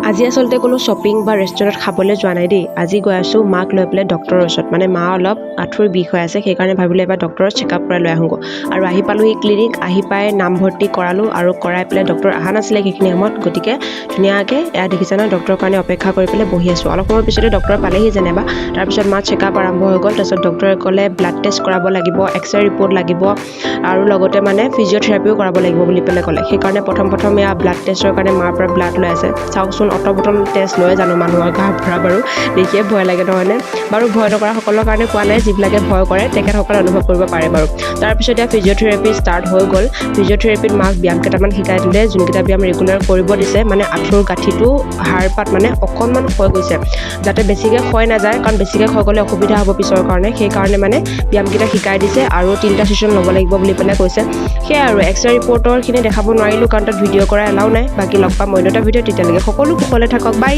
আজি আসলতে কোনো শ্বপিং বা ৰেষ্টুৰেণ্টত খাবলৈ যোৱা নাই দেই। আজি গৈ আছোঁ মাক লৈ পেলাই ডক্টৰৰ ওচৰত। মানে মা অলপ আঁঠুৰ বিষ হৈ আছে, সেইকাৰণে ভাবিলোঁ এবাৰ ডক্টৰৰ চেকআপ কৰাই লৈ আহোঁগৈ। আৰু আহি পালোঁহি ক্লিনিক, আহি পাই নামভৰ্তি কৰালোঁ আৰু কৰাই পেলাই ডক্টৰ অহা নাছিলে সেইখিনি সময়ত। গতিকে ধুনীয়াকৈ এয়া দেখিছে নহয়, ডক্টৰৰ কাৰণে অপেক্ষা কৰি পেলাই বহি আছোঁ। অলপ সময়ৰ পিছতে ডক্টৰ পালেহি যেনিবা। তাৰপিছত মা চেকআপ আৰম্ভ হৈ গ'ল। তাৰপিছত ডক্টৰে ক'লে ব্লাড টেষ্ট কৰাব লাগিব, এক্সৰে ৰিপৰ্ট লাগিব আৰু লগতে মানে ফিজিঅ'থেৰাপিও কৰাব লাগিব বুলি পেলাই ক'লে। সেইকাৰণে প্ৰথম এয়া ব্লাড টেষ্টৰ কাৰণে মাৰ পৰা ব্লাড লৈ আছে। চাওকচোন অটবটল টেষ্ট লয় জানো মানুহৰ গাৰ পৰা, বাৰু দেখিয়ে ভয় লাগে নহয়নে? বাৰু ভয় নকৰা সকলৰ কাৰণে কোৱা নাই, যিবিলাকে ভয় কৰে তেখেতসকলে অনুভৱ কৰিব পাৰে বাৰু। তাৰপিছত এতিয়া ফিজিঅ'থেৰাপি ষ্টাৰ্ট হৈ গ'ল। ফিজিঅ'থেৰাপিত মাক ব্যায়াম কেইটামান শিকাই দিলে, যোনকেইটা ব্যায়াম ৰেগুলাৰ কৰিব দিছে। মানে আঁঠুৰ গাঁঠিটো হাড় পাত মানে অকণমান ক্ষয় গৈছে, যাতে বেছিকৈ ক্ষয় নাযায়, কাৰণ বেছিকৈ ক্ষয় গ'লে অসুবিধা হ'ব পিছৰ কাৰণে। সেইকাৰণে মানে ব্যায়ামকেইটা শিকাই দিছে আৰু 3টা ছেশ্যন ল'ব লাগিব বুলি পেলাই কৈছে। সেয়াই আৰু এক্সৰে ৰিপৰ্টৰখিনি দেখাব নোৱাৰিলোঁ, কাৰণ তাত ভিডিঅ' কৰা এলাও নাই। বাকী লগ পাম অন্য এটা ভিডিঅ', তেতিয়ালৈকে সকলো কুশলে থাকক, বাই।